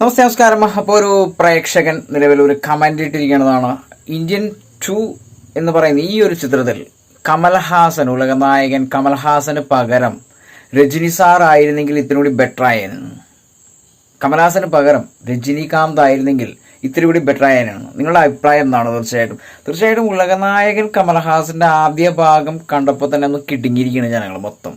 നമസ്കാരം. അപ്പോൾ ഒരു പ്രേക്ഷകൻ നിലവിൽ ഒരു കമന്റ് ഇട്ടിരിക്കുന്നതാണ്. ഇന്ത്യൻ 2 എന്ന് പറയുന്ന ഈ ഒരു ചിത്രത്തിൽ കമൽഹാസൻ, ഉലകനായകൻ കമൽഹാസന് പകരം രജനി സാർ ആയിരുന്നെങ്കിൽ ഇത്തിരി ബെറ്റർ ആയിരുന്നു. കമൽഹാസന് പകരം രജനികാന്ത് ആയിരുന്നെങ്കിൽ ഇത്തിരി ബെറ്റർ ആയിരുന്നു. നിങ്ങളുടെ അഭിപ്രായം എന്താണ്? തീർച്ചയായിട്ടും ഉലകനായകൻ കമൽഹാസന്റെ ആദ്യ ഭാഗം കണ്ടപ്പോൾ തന്നെ ഒന്ന് കിടുങ്ങിയിരിക്കുകയാണ് ജനങ്ങൾ മൊത്തം.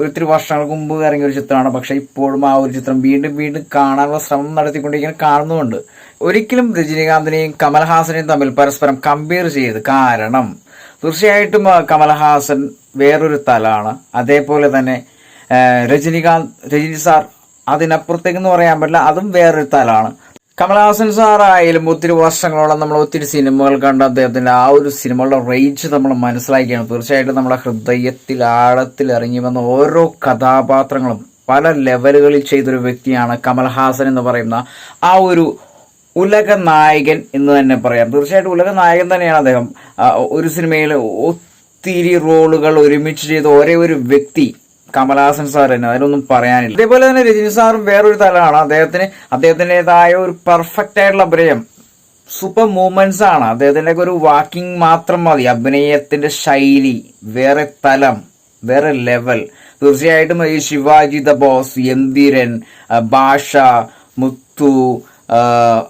ഒത്തിരി വർഷങ്ങൾക്ക് മുമ്പ് ഇറങ്ങിയ ഒരു ചിത്രമാണ്. പക്ഷെ ഇപ്പോഴും ആ ഒരു ചിത്രം വീണ്ടും കാണാനുള്ള ശ്രമം നടത്തിക്കൊണ്ടിരിക്കുന്ന കാണുന്നുമുണ്ട്. ഒരിക്കലും രജനീകാന്തിനെയും കമൽഹാസനെയും തമ്മിൽ പരസ്പരം കമ്പയർ ചെയ്ത്, കാരണം തീർച്ചയായിട്ടും കമൽഹാസൻ വേറൊരു തലമാണ്. അതേപോലെ തന്നെ രജനി സാർ അതിനപ്പുറത്തേക്കെന്ന് പറയാൻ പറ്റില്ല, അതും വേറൊരു തലമാണ്. കമൽഹാസൻ സാറായാലും ഒത്തിരി വർഷങ്ങളോളം നമ്മൾ ഒത്തിരി സിനിമകൾ കണ്ട് അദ്ദേഹത്തിന്റെ ആ ഒരു സിനിമകളുടെ റേഞ്ച് നമ്മൾ മനസ്സിലാക്കിയാണ്. തീർച്ചയായിട്ടും നമ്മുടെ ഹൃദയത്തിൽ ആഴത്തിൽ ഇറങ്ങി വന്ന ഓരോ കഥാപാത്രങ്ങളും പല ലെവലുകളിൽ ചെയ്തൊരു വ്യക്തിയാണ് കമൽഹാസൻ എന്ന് പറയുന്ന ആ ഒരു ഉലക നായകൻ എന്ന് തന്നെ പറയാം. തീർച്ചയായിട്ടും ഉലക നായകൻ തന്നെയാണ് അദ്ദേഹം. ഒരു സിനിമയിൽ ഒത്തിരി റോളുകൾ ഒരുമിച്ച് ചെയ്ത ഒരേ ഒരു വ്യക്തി കമൽഹാസൻ സാർ തന്നെ, അതിലൊന്നും പറയാനില്ല. അതേപോലെ തന്നെ രജനി സാറും വേറൊരു തലമാണ്. അദ്ദേഹത്തിൻ്റെതായ ഒരു പെർഫെക്റ്റ് ആയിട്ടുള്ള അഭിനയം, സൂപ്പർ മൂവ്മെന്റ്സ് ആണ്. അദ്ദേഹത്തിന്റെ ഒരു വാക്കിംഗ് മാത്രം മതി. അഭിനയത്തിന്റെ ശൈലി വേറെ തലം, വേറെ ലെവൽ. തീർച്ചയായിട്ടും ഈ ശിവാജി ദ ബോസ്, യന്തിരൻ, ഭാഷ, മുത്തു,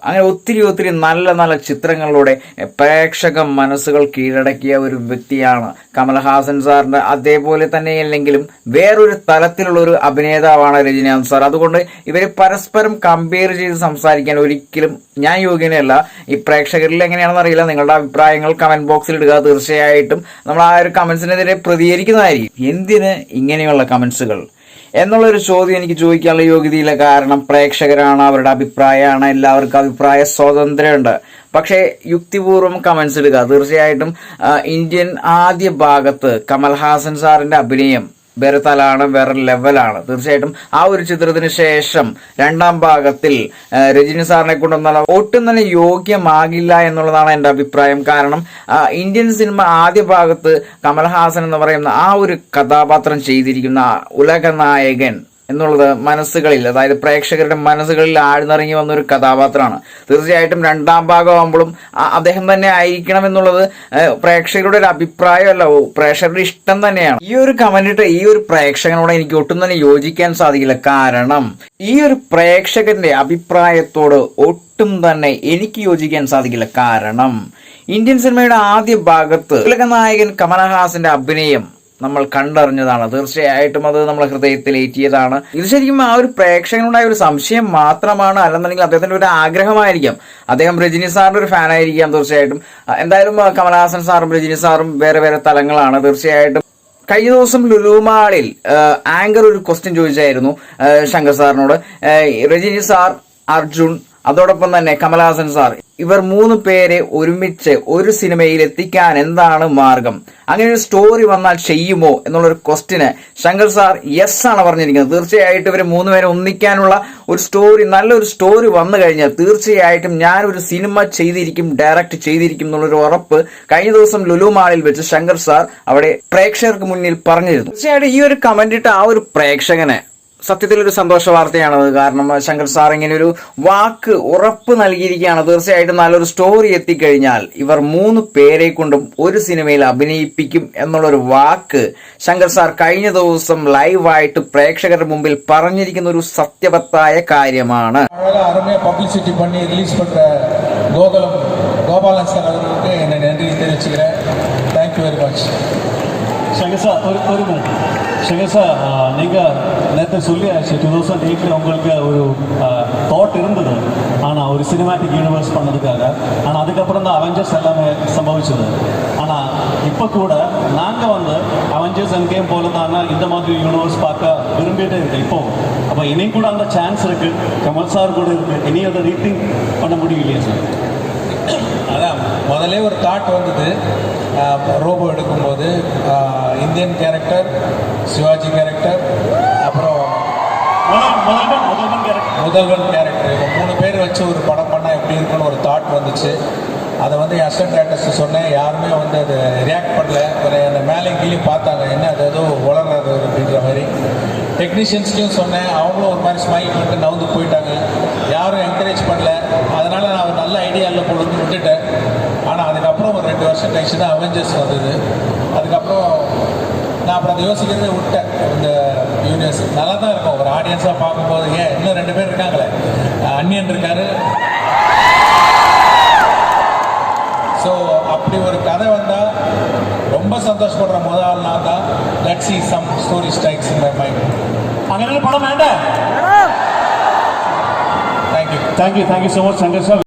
അങ്ങനെ ഒത്തിരി നല്ല ചിത്രങ്ങളിലൂടെ പ്രേക്ഷക മനസ്സുകൾ കീഴടക്കിയ ഒരു വ്യക്തിയാണ് കമൽഹാസൻ സാറിന്റെ. അതേപോലെ തന്നെ അല്ലെങ്കിലും വേറൊരു തലത്തിലുള്ള ഒരു അഭിനേതാവാണ് രജനീകാന്ത് സാർ. അതുകൊണ്ട് ഇവര് പരസ്പരം കമ്പയർ ചെയ്ത് സംസാരിക്കാൻ ഒരിക്കലും ഞാൻ യോഗ്യനല്ല. ഈ പ്രേക്ഷകരിൽ എങ്ങനെയാണെന്ന് അറിയില്ല. നിങ്ങളുടെ അഭിപ്രായങ്ങൾ കമന്റ് ബോക്സിൽ ഇടുക. തീർച്ചയായിട്ടും നമ്മൾ ആ ഒരു കമന്റ്സിനെതിരെ പ്രതികരിക്കുന്നതായിരിക്കും. എന്തിന് ഇങ്ങനെയുള്ള കമന്റ്സുകൾ എന്നുള്ളൊരു ചോദ്യം എനിക്ക് ചോദിക്കാനുള്ള യോഗ്യതയില്ല. കാരണം പ്രേക്ഷകരാണ്, അവരുടെ അഭിപ്രായമാണ്, എല്ലാവർക്കും അഭിപ്രായ സ്വാതന്ത്ര്യമുണ്ട്. പക്ഷേ യുക്തിപൂർവ്വം കമന്റ്സ് ഇടുക. തീർച്ചയായിട്ടും ഇന്ത്യൻ ആദ്യ ഭാഗത്ത് കമൽഹാസൻ സാറിന്റെ അഭിനയം വേറെ തലാണ്, വേറെ ലെവലാണ്. തീർച്ചയായിട്ടും ആ ഒരു ചിത്രത്തിന് ശേഷം രണ്ടാം ഭാഗത്തിൽ രജനി സാറിനെ കൊണ്ടൊന്നാൽ ഒട്ടും തന്നെ യോഗ്യമാകില്ല എന്നുള്ളതാണ് എൻ്റെ അഭിപ്രായം. കാരണം ഇന്ത്യൻ സിനിമ ആദ്യ ഭാഗത്ത് കമൽഹാസൻ എന്ന് പറയുന്ന ആ ഒരു കഥാപാത്രം ചെയ്തിരിക്കുന്ന ഉലക നായകൻ എന്നുള്ളത് മനസ്സുകളിൽ, അതായത് പ്രേക്ഷകരുടെ മനസ്സുകളിൽ ആഴ്ന്നിറങ്ങി വന്ന ഒരു കഥാപാത്രമാണ്. തീർച്ചയായിട്ടും രണ്ടാം ഭാഗമാകുമ്പോഴും അദ്ദേഹം തന്നെ ആയിരിക്കണം എന്നുള്ളത് പ്രേക്ഷകരുടെ ഒരു അഭിപ്രായമല്ല, പ്രേക്ഷകരുടെ ഇഷ്ടം തന്നെയാണ്. ഈ ഒരു കമന്റിട്ട് ഈ ഒരു പ്രേക്ഷകനോട് എനിക്ക് ഒട്ടും തന്നെ യോജിക്കാൻ സാധിക്കില്ല. കാരണം ഈ ഒരു പ്രേക്ഷകന്റെ അഭിപ്രായത്തോട് ഒട്ടും തന്നെ എനിക്ക് യോജിക്കാൻ സാധിക്കില്ല. കാരണം ഇന്ത്യൻ സിനിമയുടെ ആദ്യ ഭാഗത്ത് ഉലകനായകൻ കമൽഹാസന്റെ അഭിനയം നമ്മൾ കണ്ടറിഞ്ഞതാണ്. തീർച്ചയായിട്ടും അത് നമ്മളെ ഹൃദയത്തിൽ ഏറ്റിയതാണ്. ഇത് ശരിക്കും ആ ഒരു പ്രേക്ഷകനുണ്ടായ ഒരു സംശയം മാത്രമാണ്, അല്ലെന്നുണ്ടെങ്കിൽ അദ്ദേഹത്തിന്റെ ഒരു ആഗ്രഹമായിരിക്കാം. അദ്ദേഹം രജനി സാറിന്റെ ഒരു ഫാൻ ആയിരിക്കാം. തീർച്ചയായിട്ടും എന്തായാലും കമൽഹാസൻ സാറും രജനി സാറും വേറെ തലങ്ങളാണ്. തീർച്ചയായിട്ടും കഴിഞ്ഞ ദിവസം ലുലുമാളിൽ ആങ്കർ ഒരു ക്വസ്റ്റ്യൻ ചോദിച്ചായിരുന്നു ശങ്കർ സാറിനോട്. രജനി സാർ, അർജുൻ, അതോടൊപ്പം തന്നെ കമൽഹാസൻ സാർ, ഇവർ 3 പേരെ ഒരുമിച്ച് ഒരു സിനിമയിൽ എത്തിക്കാൻ എന്താണ് മാർഗം? അങ്ങനെ ഒരു സ്റ്റോറി വന്നാൽ ചെയ്യുമോ എന്നുള്ളൊരു ക്വസ്റ്റിന് ശങ്കർ സാർ യെസ് ആണ് പറഞ്ഞിരിക്കുന്നത്. തീർച്ചയായിട്ടും ഇവർ 3 പേരെ ഒന്നിക്കാനുള്ള ഒരു സ്റ്റോറി, നല്ലൊരു സ്റ്റോറി വന്നു കഴിഞ്ഞാൽ തീർച്ചയായിട്ടും ഞാനൊരു സിനിമ ചെയ്തിരിക്കും, ഡയറക്റ്റ് ചെയ്തിരിക്കും എന്നുള്ളൊരു ഉറപ്പ് കഴിഞ്ഞ ദിവസം ലുലു മാളിൽ വെച്ച് ശങ്കർ സാർ അവിടെ പ്രേക്ഷകർക്ക് മുന്നിൽ പറഞ്ഞിരുന്നു. തീർച്ചയായിട്ടും ഈ ഒരു കമന്റ് ഇട്ട ആ ഒരു പ്രേക്ഷകനെ സത്യത്തിലൊരു സന്തോഷ വാർത്തയാണത്. കാരണം ശങ്കർ സാർ ഇങ്ങനെ ഒരു വാക്ക് ഉറപ്പ് നൽകിയിരിക്കുകയാണ്. തീർച്ചയായിട്ടും നല്ലൊരു സ്റ്റോറി എത്തിക്കഴിഞ്ഞാൽ ഇവർ 3 പേരെ കൊണ്ടും ഒരു സിനിമയിൽ അഭിനയിപ്പിക്കും എന്നുള്ളൊരു വാക്ക് ശങ്കർ സാർ കഴിഞ്ഞ ദിവസം ലൈവായിട്ട് പ്രേക്ഷകരുടെ മുമ്പിൽ പറഞ്ഞിരിക്കുന്ന ഒരു സത്യവത്തായ കാര്യമാണ്. പബ്ലിസിറ്റി பண்ணி ரிலீஸ் பண்ற கோபாலன் சார் அவர்களுக்கு என்னை நன்றி தெரிவிச்சுக்கிறேன். Thank you very much. Shankar sir ഒരു മിനിറ്റ്. ശങ്കர் சார், நீங்கள் நேற்று சொல்லியாச்சு 2008 உங்களுக்கு ஒரு தாட் இருந்தது, ஆனால் ஒரு சினிமாட்டிக் யூனிவர்ஸ் பண்ணதுக்காக. ஆனால் அதுக்கப்புறம் தான் அவெஞ்சர்ஸ் எல்லாமே சம்பவிச்சது. ஆனால் இப்போ கூட நாங்கள் அவெஞ்சர்ஸ் என் கேம் போல தான் இந்த மாதிரி யூனிவர்ஸ் பார்க்க விரும்பிட்டே இருக்கு இப்போ. அப்போ இனியும் கூட அந்த சான்ஸ் இருக்குது, கமல் சார் கூட இருக்குது, இனி அதை ரீதிங் பண்ண முடியும் இல்லையா சார்? அதான் முதல்ல ஒரு தாட் வந்தது ரோபோ எடுக்கும்போது. இந்தியன் கேரக்டர், சிவாஜி கேரக்டர், அப்புறம் முதல்வன் கேரக்டர், இவங்க 3 பேர் வச்சு ஒரு படம் பண்ணால் எப்படி இருக்குன்னு ஒரு தாட் வந்துச்சு. அதை என் அசிஸ்டன்ட் டேரக்டர்ஸ் சொன்னேன். யாருமே அதை ரியாக்ட் பண்ணல. அந்த மேலே கீழே பார்த்தாங்க, என்ன அது ஏதோ வளர்றாரு அப்படின்ற மாதிரி. டெக்னீஷியன்ஸ்லையும் சொன்னேன், அவங்களும் ஒரு மாதிரி ஸ்மைல் பண்ணிட்டு நவுந்து போயிட்டாங்க. யாரும் ஐடியா இல்லை பொழுது விட்டுட்டேன். ஆனால் அதுக்கப்புறம் ஒரு 2 வருஷம் கழிச்சு தான் அவெஞ்சர்ஸ் வந்தது. அதுக்கப்புறம் நான் அப்புறம் அதை யோசிக்கிறதே விட்டேன். இந்த யூனிவர்ஸ் நல்லா தான் இருக்கும் ஒரு ஆடியன்ஸாக பார்க்கும்போது. ஏன் இன்னும் 2 பேர் இருக்காங்களே, அன்னியன் இருக்காரு. ஸோ அப்படி ஒரு கதை வந்தால் ரொம்ப சந்தோஷப்படுற முதல் ஆள் நான் தான். Let's see some story strikes in my mind. അങ്ങനെ ഒരു പടം വേണ്ട. Thank you. Thank you so much Shankar sir.